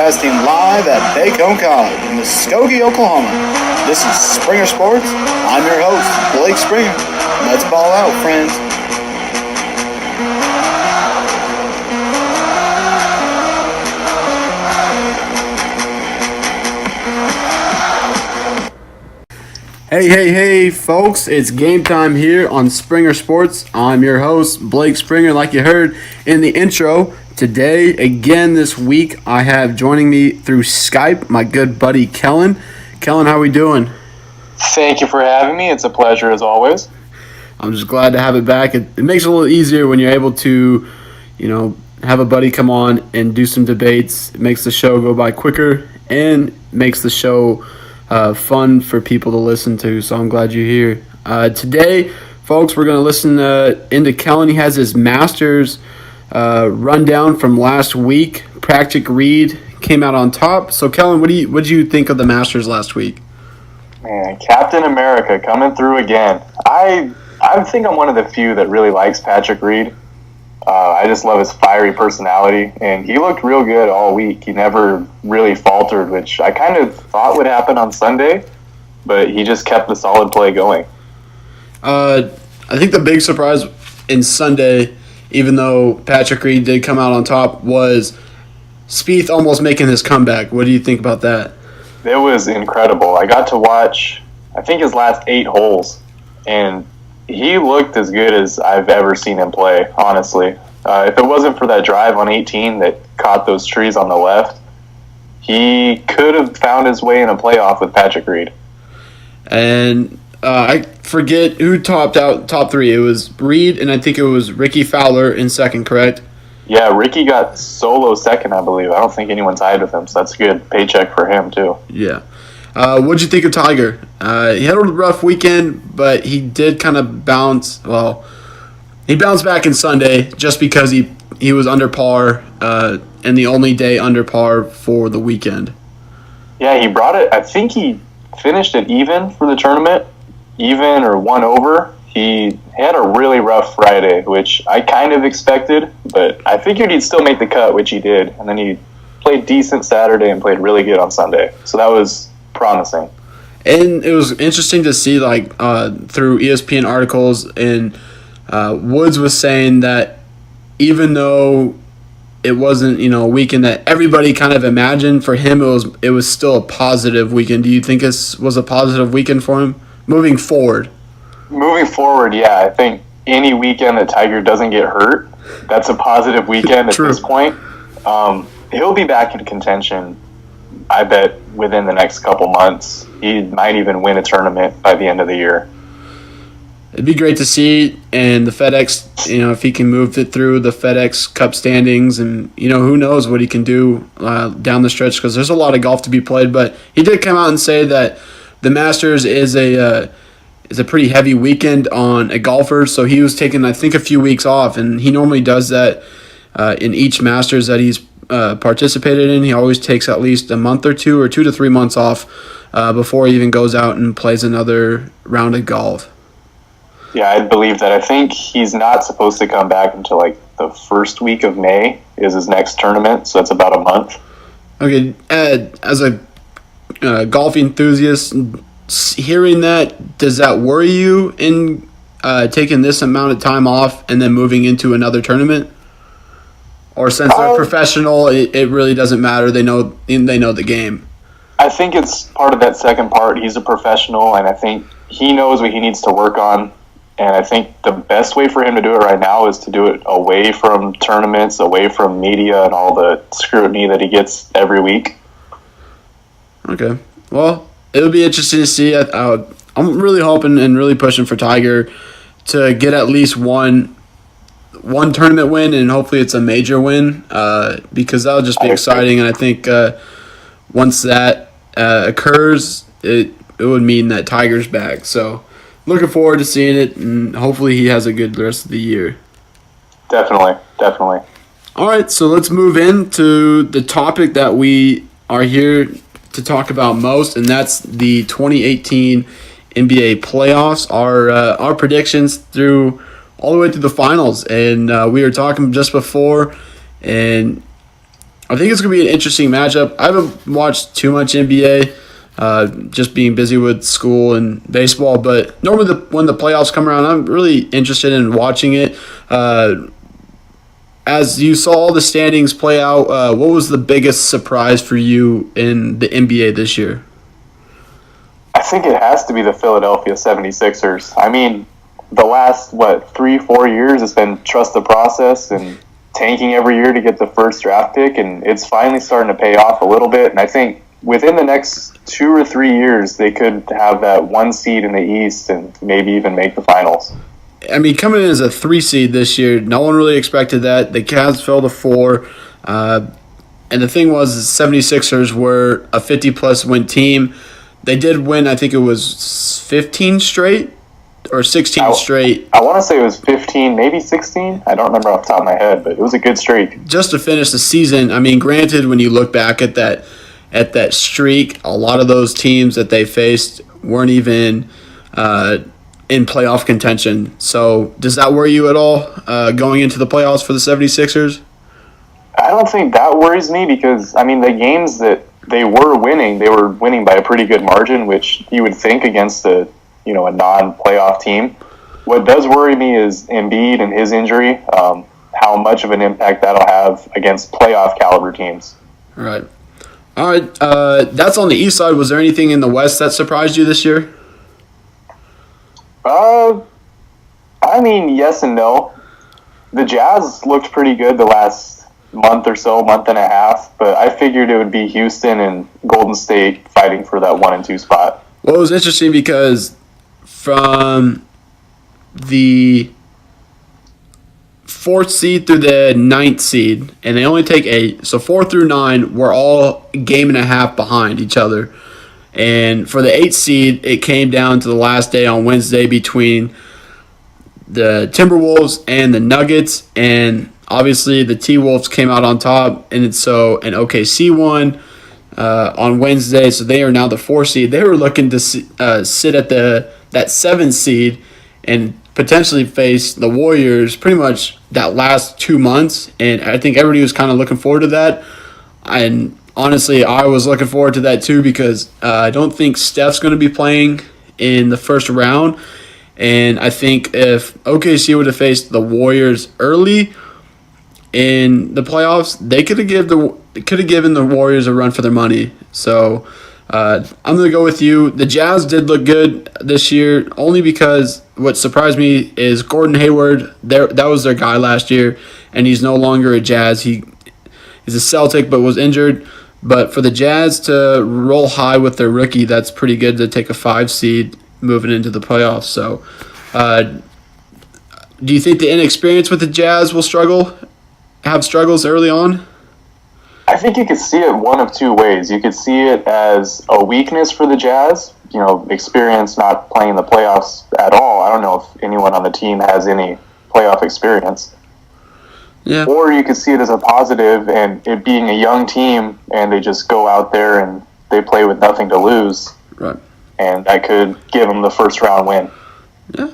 broadcasting live at Bacone College in Muskogee, Oklahoma. This is Springer Sports. I'm your host, Blake Springer. Let's ball out, friends. Hey, folks, it's game time here on Springer Sports. I'm your host, Blake Springer, like you heard in the intro. Today, again this week, I have joining me through Skype my good buddy, Kellan. Kellan, how we doing? Thank you for having me. It's a pleasure as always. I'm just glad to have it back. It makes it a little easier when you're able to, have a buddy come on and do some debates. It makes the show go by quicker and makes the show fun for people to listen to, so I'm glad you're here. Today, folks, we're going to listen into Kellan. He has his Masters rundown from last week. Patrick Reed came out on top. So, Kellan, what did you think of the Masters last week? Man, Captain America coming through again. I think I'm one of the few that really likes Patrick Reed. I just love his fiery personality, and he looked real good all week. He never really faltered, which I kind of thought would happen on Sunday, but he just kept the solid play going. I think the big surprise in Sunday, even though Patrick Reed did come out on top, was Spieth almost making his comeback. What do you think about that? It was incredible. I got to watch, I think, his last 8 holes, and he looked as good as I've ever seen him play, honestly. If it wasn't for that drive on 18 that caught those trees on the left, he could have found his way in a playoff with Patrick Reed. And I forget who topped out top 3. It was Reed, and I think it was Ricky Fowler in second, correct? Yeah, Ricky got solo second, I believe. I don't think anyone tied with him, so that's a good paycheck for him, too. Yeah. What'd you think of Tiger? He had a rough weekend, but he did kind of bounce. Well, he bounced back in Sunday just because he was under par and the only day under par for the weekend. Yeah, he brought it. I think he finished it even for the tournament, even or one over. He had a really rough Friday, which I kind of expected, but I figured he'd still make the cut, which he did. And then he played decent Saturday and played really good on Sunday. So that was promising. And it was interesting to see, through ESPN articles, and Woods was saying that even though it wasn't, a weekend that everybody kind of imagined, for him it was still a positive weekend. Do you think this was a positive weekend for him moving forward? Moving forward, yeah. I think any weekend that Tiger doesn't get hurt, that's a positive weekend at this point. He'll be back in contention, I bet, within the next couple months. He might even win a tournament by the end of the year. It'd be great to see, and the FedEx, if he can move it through the FedEx Cup standings, and, who knows what he can do down the stretch, because there's a lot of golf to be played. But he did come out and say that the Masters is a pretty heavy weekend on a golfer, so he was taking, I think, a few weeks off, and he normally does that in each Masters that he's participated in. He always takes at least a month or 2 or 2 to 3 months off before he even goes out and plays another round of golf. Yeah, I believe that. I think he's not supposed to come back until the first week of May is his next tournament, so that's about a month. Okay, as a golf enthusiast, hearing that, does that worry you in taking this amount of time off and then moving into another tournament? Or since they're professional, it really doesn't matter. They know the game. I think it's part of that second part. He's a professional, and I think he knows what he needs to work on. And I think the best way for him to do it right now is to do it away from tournaments, away from media, and all the scrutiny that he gets every week. Okay. Well, it'll be interesting to see. I'm really hoping and really pushing for Tiger to get at least one tournament win, and hopefully it's a major win, because that'll just be exciting. And I think once that occurs, it would mean that Tiger's back. So looking forward to seeing it, and hopefully he has a good rest of the year. Definitely. All right, so let's move into the topic that we are here to talk about most, and that's the 2018 NBA playoffs. Our predictions through all the way to the finals. And we were talking just before, and I think it's going to be an interesting matchup. I haven't watched too much NBA, just being busy with school and baseball. But normally, when the playoffs come around, I'm really interested in watching it. As you saw all the standings play out, what was the biggest surprise for you in the NBA this year? I think it has to be the Philadelphia 76ers. I mean, the last, 3-4 years, it's been trust the process and tanking every year to get the first draft pick, and it's finally starting to pay off a little bit. And I think within the next 2 or 3 years, they could have that 1 seed in the East and maybe even make the finals. I mean, coming in as a 3 seed this year, no one really expected that. The Cavs fell to 4. And the thing was, the 76ers were a 50-plus win team. They did win, I think it was 15 straight or 16 straight. I want to say it was 15, maybe 16. I don't remember off the top of my head, but it was a good streak. Just to finish the season, I mean, granted, when you look back at that streak, a lot of those teams that they faced weren't even in playoff contention. So does that worry you at all going into the playoffs for the 76ers? I don't think that worries me because, I mean, the games that they were winning by a pretty good margin, which you would think against a non-playoff team. What does worry me is Embiid and his injury, how much of an impact that'll have against playoff caliber teams. Right. All right. That's on the East side. Was there anything in the West that surprised you this year? I mean, yes and no. The Jazz looked pretty good the last month and a half, but I figured it would be Houston and Golden State fighting for that 1 and 2 spot. Well, it was interesting because from the 4th seed through the 9th seed, and they only take 8, so 4 through 9 were all a game and a half behind each other. And for the 8th seed, it came down to the last day on Wednesday between the Timberwolves and the Nuggets, and obviously the T-Wolves came out on top, and OKC won on Wednesday, so they are now the 4 seed. They were looking to sit at that 7 seed and potentially face the Warriors pretty much that last 2 months, and I think everybody was kind of looking forward to that. And honestly, I was looking forward to that too because I don't think Steph's going to be playing in the first round, and I think if OKC would have faced the Warriors early in the playoffs, they could have given the Warriors a run for their money. So I'm going to go with you. The Jazz did look good this year only because what surprised me is Gordon Hayward. That was their guy last year, and he's no longer a Jazz. He's a Celtic but was injured. But for the Jazz to roll high with their rookie, that's pretty good to take a 5 seed moving into the playoffs. So do you think the inexperience with the Jazz will have struggles early on? I think you could see it one of 2 ways. You could see it as a weakness for the Jazz, experience not playing the playoffs at all. I don't know if anyone on the team has any playoff experience. Yeah. Or you could see it as a positive and it being a young team and they just go out there and they play with nothing to lose. Right. And that could give them the first round win. Yeah.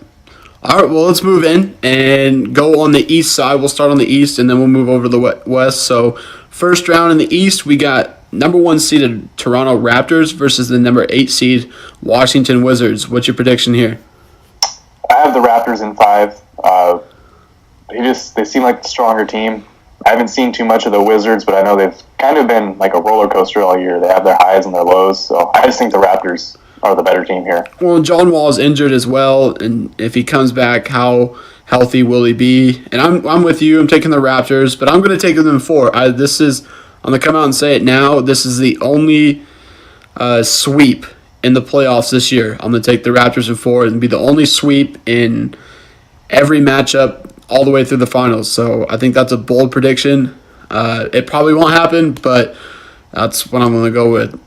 All right, well, let's move in and go on the East side. We'll start on the East, and then we'll move over to the West. So first round in the East, we got number 1 seeded Toronto Raptors versus the number 8 seed Washington Wizards. What's your prediction here? I have the Raptors in 5. They seem like the stronger team. I haven't seen too much of the Wizards, but I know they've kind of been like a roller coaster all year. They have their highs and their lows, so I just think the Raptors are the better team here. Well, John Wall is injured as well, and if he comes back, how healthy will he be? And I'm with you. I'm taking the Raptors, but I'm going to take them in 4. I'm going to come out and say it now. This is the only sweep in the playoffs this year. I'm going to take the Raptors in 4 and be the only sweep in every matchup all the way through the finals. So I think that's a bold prediction. It probably won't happen, but that's what I'm going to go with.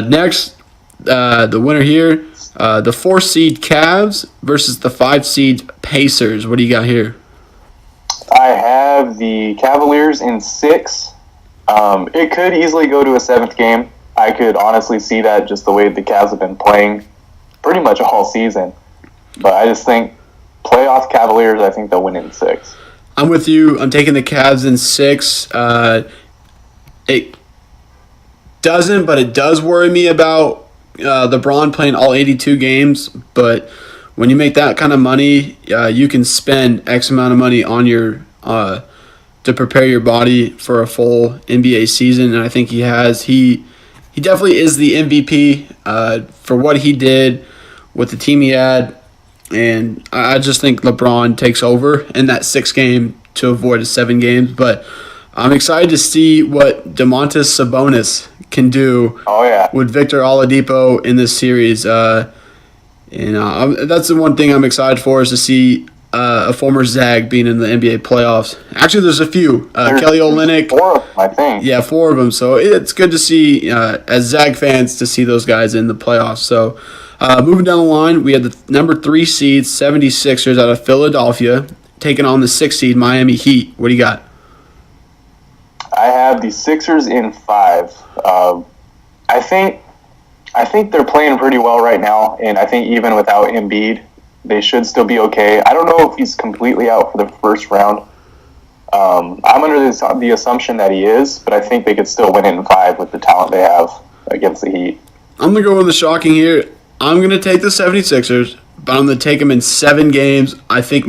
Next, the winner here, the 4 seed Cavs versus the 5 seed Pacers. What do you got here? I have the Cavaliers in 6. It could easily go to a 7th game. I could honestly see that just the way the Cavs have been playing pretty much all season. But I just think playoff Cavaliers, I think they'll win in 6. I'm with you. I'm taking the Cavs in 6. It doesn't, but it does worry me about LeBron playing all 82 games. But when you make that kind of money, you can spend X amount of money on your to prepare your body for a full NBA season, and I think he has. He definitely is the MVP for what he did with the team he had, and I just think LeBron takes over in that 6 game to avoid a 7 games. But I'm excited to see what Domantas Sabonis can do with Victor Oladipo in this series. That's the one thing I'm excited for, is to see a former Zag being in the NBA playoffs. Actually, there's a few. Kelly Olynyk. 4 of them, I think. Yeah, 4 of them. So it's good to see, as Zag fans, to see those guys in the playoffs. So moving down the line, we had the number 3 seed 76ers out of Philadelphia taking on the 6 seed Miami Heat. What do you got? I have the Sixers in 5. I think they're playing pretty well right now, and I think even without Embiid, they should still be okay. I don't know if he's completely out for the first round. I'm under the assumption that he is, but I think they could still win it in 5 with the talent they have against the Heat. I'm going to go with the shocking here. I'm going to take the 76ers, but I'm going to take them in 7 games. I think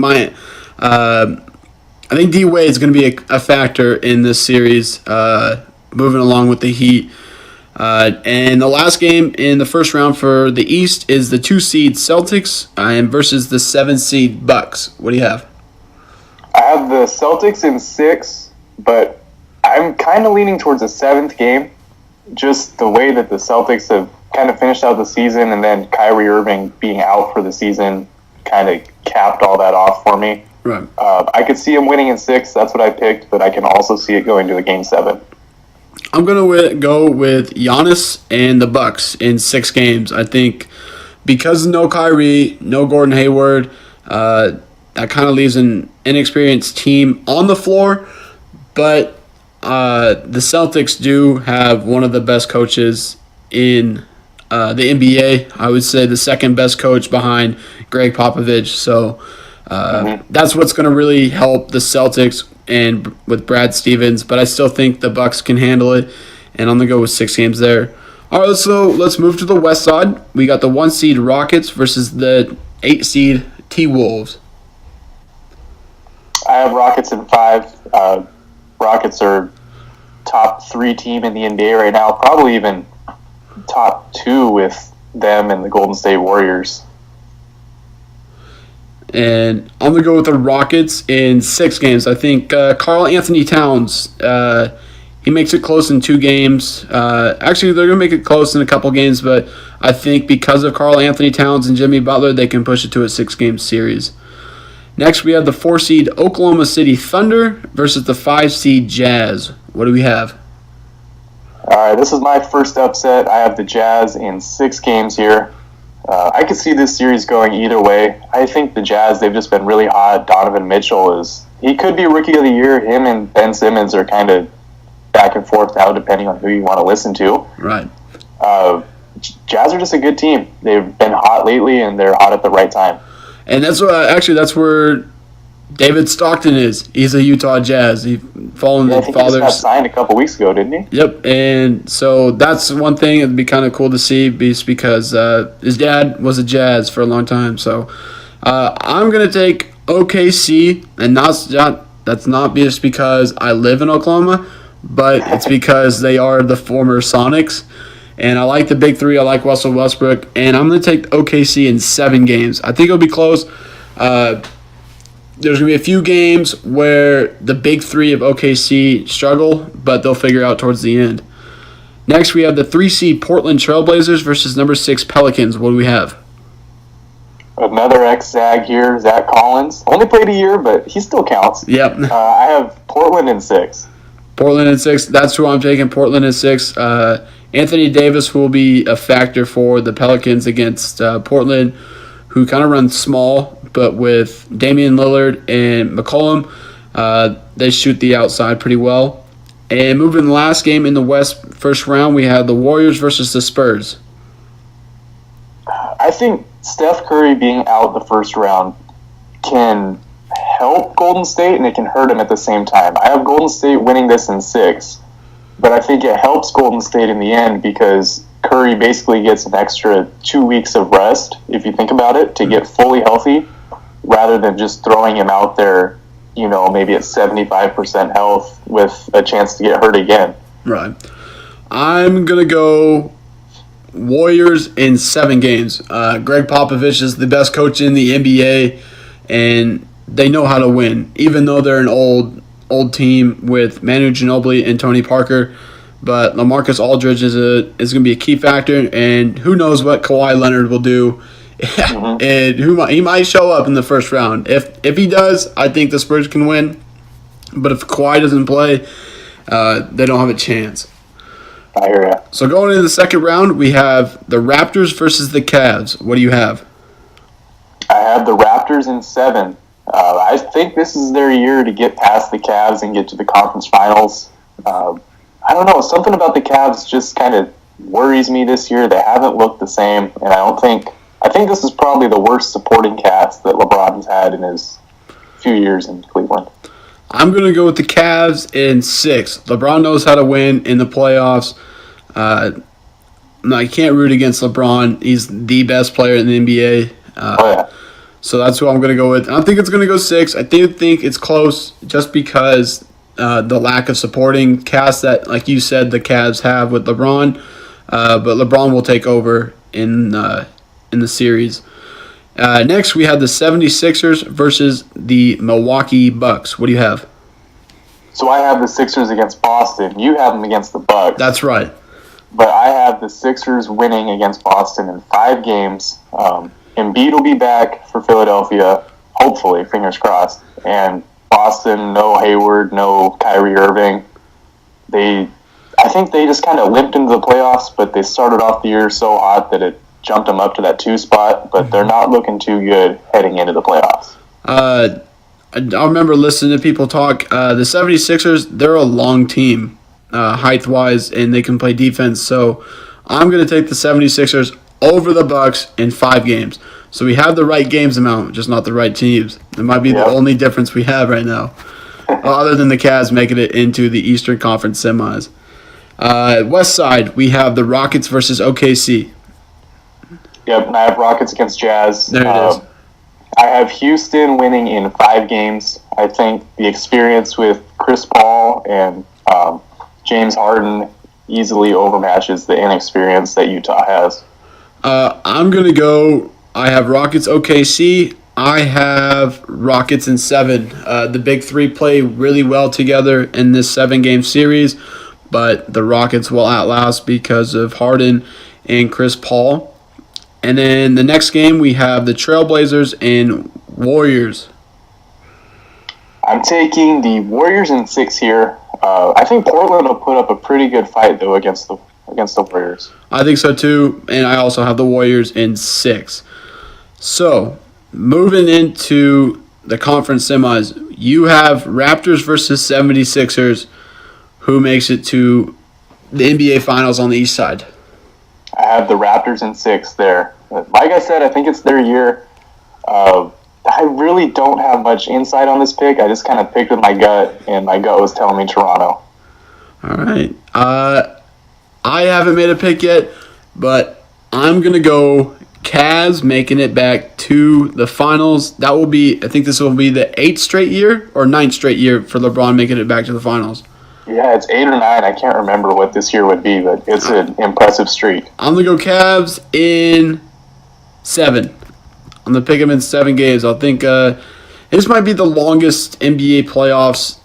D-Wade is going to be a factor in this series, moving along with the Heat. And the last game in the first round for the East is the 2 seed Celtics versus the 7 seed Bucks. What do you have? I have the Celtics in 6, but I'm kind of leaning towards the 7th game. Just the way that the Celtics have kind of finished out the season, and then Kyrie Irving being out for the season kind of capped all that off for me. Right. I could see him winning in 6. That's what I picked, but I can also see it going to a game 7. I'm going to go with Giannis and the Bucks in 6 games. I think because no Kyrie, no Gordon Hayward, that kind of leaves an inexperienced team on the floor. But the Celtics do have one of the best coaches in the NBA. I would say the second best coach behind Greg Popovich. So that's what's going to really help the Celtics and with Brad Stevens, but I still think the Bucks can handle it, and I'm going to go with 6 games there. All right, so let's move to the West side. We got the 1 seed Rockets versus the 8 seed T-Wolves. I have Rockets in 5. Rockets are top 3 team in the NBA right now, probably even top 2 with them and the Golden State Warriors. And I'm going to go with the Rockets in 6 games. I think Karl Anthony Towns, he makes it close in 2 games. Actually, they're going to make it close in a couple games, but I think because of Karl Anthony Towns and Jimmy Butler, they can push it to a 6-game series. Next, we have the 4 seed Oklahoma City Thunder versus the 5 seed Jazz. What do we have? All right, this is my first upset. I have the Jazz in 6 games here. I could see this series going either way. I think the Jazz, they've just been really hot. Donovan Mitchell he could be Rookie of the Year. Him and Ben Simmons are kind of back and forth now, depending on who you want to listen to. Right. Jazz are just a good team. They've been hot lately, and they're hot at the right time. And that's where David Stockton is. He's a Utah Jazz. He followed I think he just got signed a couple weeks ago, didn't he? Yep, and so that's one thing that'd be kind of cool to see, because his dad was a Jazz for a long time. So I'm gonna take OKC, and that's not just because I live in Oklahoma, but it's because they are the former Sonics, and I like the big 3. I like Russell Westbrook, and I'm gonna take OKC in 7 games. I think it'll be close. There's going to be a few games where the big 3 of OKC struggle, but they'll figure out towards the end. Next, we have the 3 seed Portland Trailblazers versus number 6 Pelicans. What do we have? Another ex-Zag here, Zach Collins. Only played a year, but he still counts. Yep. I have Portland in 6. Portland in 6. That's who I'm taking. Portland in 6. Anthony Davis will be a factor for the Pelicans against Portland, who kind of runs small, but with Damian Lillard and McCollum, they shoot the outside pretty well. And moving the last game in the West first round, we have the Warriors versus the Spurs. I think Steph Curry being out the first round can help Golden State, and it can hurt him at the same time. I have Golden State winning this in 6, but I think it helps Golden State in the end because Curry basically gets an extra 2 weeks of rest, if you think about it, to get fully healthy, rather than just throwing him out there, maybe at 75% health with a chance to get hurt again. Right. I'm going to go Warriors in 7 games. Greg Popovich is the best coach in the NBA, and they know how to win, even though they're an old team with Manu Ginobili and Tony Parker. But LaMarcus Aldridge is going to be a key factor, and who knows what Kawhi Leonard will do. And he might show up in the first round. If he does, I think the Spurs can win. But if Kawhi doesn't play, they don't have a chance. I hear ya. So going into the second round, we have the Raptors versus the Cavs. What do you have? I have the Raptors in 7. I think this is their year to get past the Cavs and get to the conference finals. I don't know. Something about the Cavs just kind of worries me this year. They haven't looked the same, and I think this is probably the worst supporting cast that LeBron's had in his few years in Cleveland. I'm going to go with the Cavs in 6. LeBron knows how to win in the playoffs. I can't root against LeBron. He's the best player in the NBA. Yeah. So that's who I'm going to go with. I don't think it's going to go 6. I do think it's close just because the lack of supporting cast that, like you said, the Cavs have with LeBron. But LeBron will take over in the series. Next, we have the 76ers versus the Milwaukee Bucks. What do you have? So I have the Sixers against Boston. You have them against the Bucks. That's right. But I have the Sixers winning against Boston in 5 games. Embiid will be back for Philadelphia, hopefully, fingers crossed. And Boston, no Hayward, no Kyrie Irving. I think they just kind of limped into the playoffs, but they started off the year so hot that it jumped them up to that 2 spot, but they're not looking too good heading into the playoffs. I remember listening to people talk. The 76ers, they're a long team, height-wise, and they can play defense. So I'm going to take the 76ers over the Bucks in 5 games. So we have the right games amount, just not the right teams. That might be the only difference we have right now, other than the Cavs making it into the Eastern Conference semis. West side, we have the Rockets versus OKC. Yep, and I have Rockets against Jazz. There it is. I have Houston winning in 5 games. I think the experience with Chris Paul and James Harden easily overmatches the inexperience that Utah has. I'm going to go, I have Rockets OKC. I have Rockets in 7. The big 3 play really well together in this 7-game series, but the Rockets will outlast because of Harden and Chris Paul. And then the next game, we have the Trailblazers and Warriors. I'm taking the Warriors in 6 here. I think Portland will put up a pretty good fight, though, against the Warriors. I think so, too. And I also have the Warriors in 6. So, moving into the conference semis, you have Raptors versus 76ers. Who makes it to the NBA Finals on the East side? I have the Raptors in 6 there. Like I said, I think it's their year. I really don't have much insight on this pick. I just kind of picked with my gut, and my gut was telling me Toronto. All right. I haven't made a pick yet, but I'm going to go Cavs making it back to the finals. That will be, I think this will be the 8th straight year or 9th straight year for LeBron making it back to the finals. Yeah, it's 8 or 9. I can't remember what this year would be, but it's an impressive streak. I'm going to go Cavs in 7. I'm going to pick them in 7 games. I think this might be the longest NBA playoffs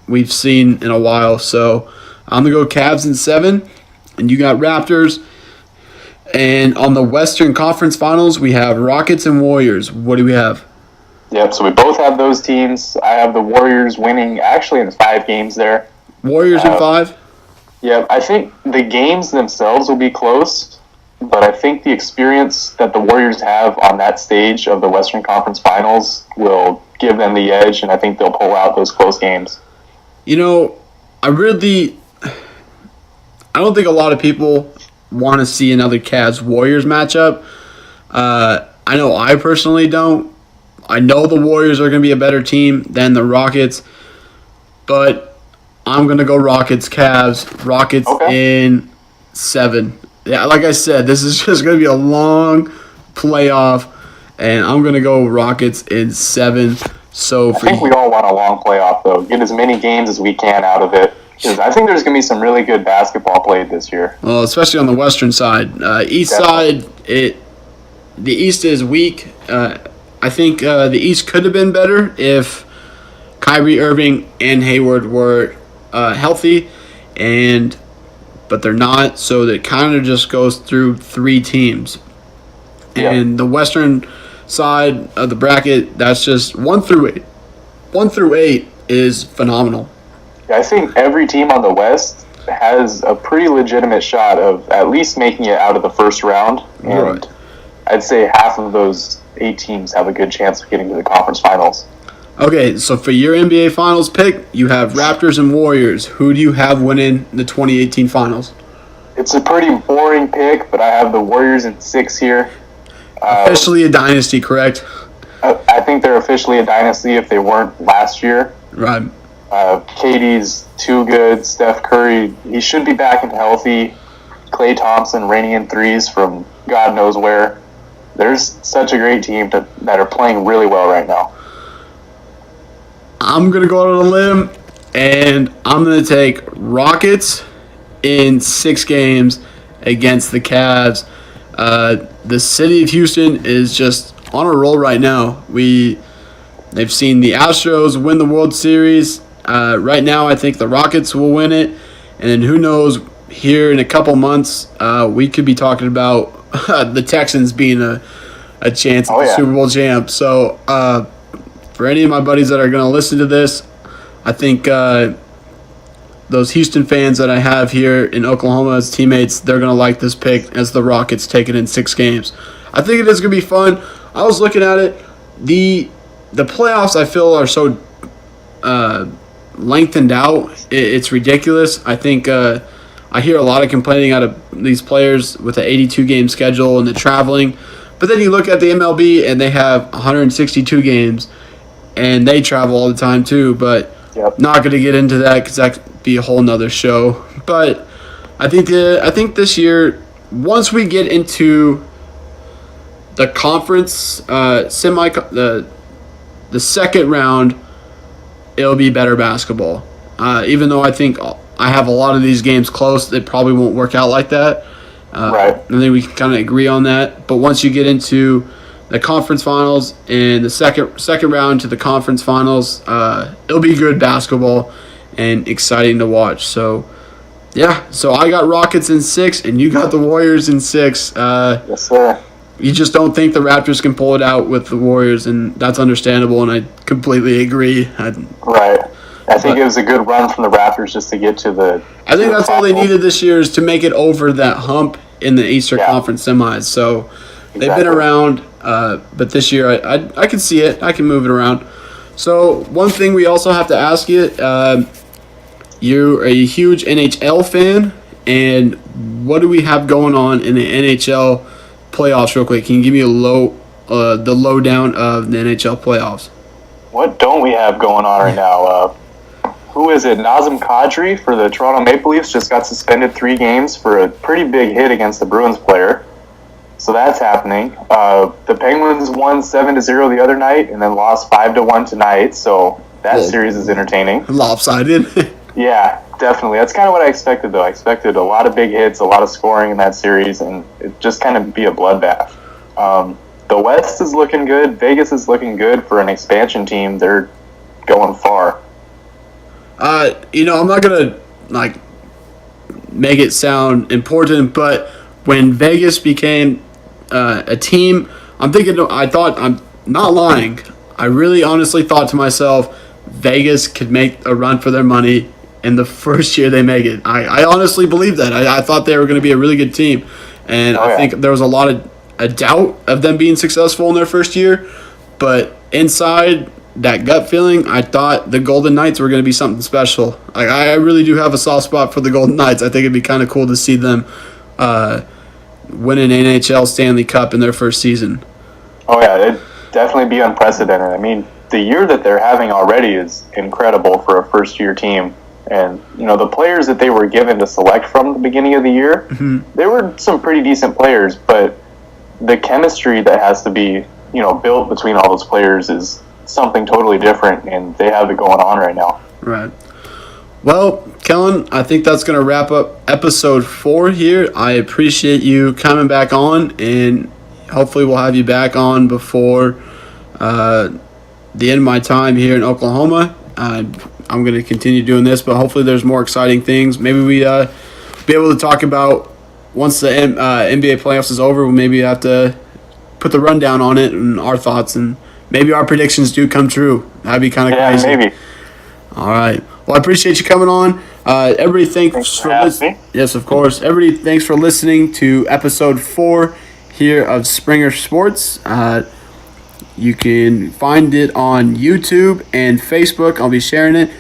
we've seen in a while. So I'm going to go Cavs in 7. And you got Raptors. And on the Western Conference Finals, we have Rockets and Warriors. What do we have? Yep, so we both have those teams. I have the Warriors winning actually in 5 games there. Warriors in 5? Yep, I think the games themselves will be close, but I think the experience that the Warriors have on that stage of the Western Conference Finals will give them the edge, and I think they'll pull out those close games. You know, I don't think a lot of people want to see another Cavs-Warriors matchup. I know I personally don't. I know the Warriors are going to be a better team than the Rockets, but I'm going to go Rockets, Cavs. Rockets in 7. Yeah, like I said, this is just going to be a long playoff, and I'm going to go Rockets in 7. So I think we all want a long playoff, though. Get as many games as we can out of it. Because I think there's going to be some really good basketball played this year. Well, especially on the Western side. East Definitely. side, the East is weak. I think the East could have been better if Kyrie Irving and Hayward were healthy, but they're not. So it kind of just goes through 3 teams. And the Western side of the bracket, that's just 1 through 8. 1 through 8 is phenomenal. I think every team on the West has a pretty legitimate shot of at least making it out of the first round. And Right. I'd say half of those 8 teams have a good chance of getting to the conference finals. Okay, so for your NBA Finals pick, you have Raptors and Warriors. Who do you have winning the 2018 Finals? It's a pretty boring pick, but I have the Warriors in 6 here. Officially a dynasty, correct? I think they're officially a dynasty if they weren't last year. Right. KD's too good. Steph Curry, he should be back and healthy. Klay Thompson raining in threes from God knows where. There's such a great team that are playing really well right now. I'm going to go out on a limb, and I'm going to take Rockets in 6 games against the Cavs. The city of Houston is just on a roll right now. They've seen the Astros win the World Series. Right now, I think the Rockets will win it. And then who knows, here in a couple months, we could be talking about the Texans being a chance at the Super Bowl champ. So for any of my buddies that are going to listen to this, I think those Houston fans that I have here in Oklahoma as teammates, they're going to like this pick as the Rockets take it in 6 games. I think it is going to be fun. I was looking at it. The playoffs, I feel, are so lengthened out. It's ridiculous. I think I hear a lot of complaining out of these players with an 82-game schedule and the traveling. But then you look at the MLB, and they have 162 games, and they travel all the time too. But not going to get into that because that could be a whole nother show. But I think this year, once we get into the conference the second round, it'll be better basketball. Even though I think I have a lot of these games close, it probably won't work out like that. Right. I think we can kind of agree on that. But once you get into the conference finals and the second round to the conference finals, it'll be good basketball and exciting to watch. So, yeah. So I got Rockets in 6, and you got the Warriors in 6. Yes, sir. You just don't think the Raptors can pull it out with the Warriors, and that's understandable, and I completely agree. Right. I think it was a good run from the Raptors just to get to the... I think that's all they needed this year is to make it over that hump in the Eastern Conference semis. So they've been around, but this year I can see it. I can move it around. So one thing we also have to ask you, you're a huge NHL fan, and what do we have going on in the NHL playoffs real quick? Can you give me the lowdown of the NHL playoffs? What don't we have going on right now? Who is it? Nazem Kadri for the Toronto Maple Leafs just got suspended 3 games for a pretty big hit against the Bruins player. So that's happening. The Penguins won 7-0 the other night and then lost 5-1 tonight. So that series is entertaining. Lopsided. Yeah, definitely. That's kind of what I expected, though. I expected a lot of big hits, a lot of scoring in that series, and it just kind of be a bloodbath. The West is looking good. Vegas is looking good for an expansion team. They're going far. I'm not gonna make it sound important, but when Vegas became a team, I'm not lying. I really honestly thought to myself, Vegas could make a run for their money in the first year they make it. I honestly believe that. I thought they were going to be a really good team, and I think there was a lot of a doubt of them being successful in their first year, but inside that gut feeling, I thought the Golden Knights were going to be something special. I really do have a soft spot for the Golden Knights. I think it'd be kind of cool to see them win an NHL Stanley Cup in their first season. Oh, yeah, it'd definitely be unprecedented. I mean, the year that they're having already is incredible for a first-year team. And, the players that they were given to select from the beginning of the year, they were some pretty decent players, but the chemistry that has to be, built between all those players is something totally different, and they have it going on right now. Right. Well, Kellan, I think that's going to wrap up episode 4 here. I appreciate you coming back on, and hopefully we'll have you back on before the end of my time here in Oklahoma. I'm going to continue doing this, but hopefully there's more exciting things. Maybe we be able to talk about once the NBA playoffs is over. We'll maybe have to put the rundown on it and our thoughts, and maybe our predictions do come true. That'd be kind of crazy. Yeah, maybe. All right. Well, I appreciate you coming on. Everybody, thanks for listening. Yes, of course. Everybody, thanks for listening to episode 4 here of Springer Sports. You can find it on YouTube and Facebook. I'll be sharing it.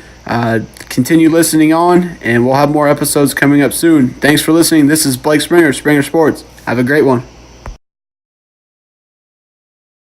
Continue listening on, and we'll have more episodes coming up soon. Thanks for listening. This is Blake Springer, Springer Sports. Have a great one.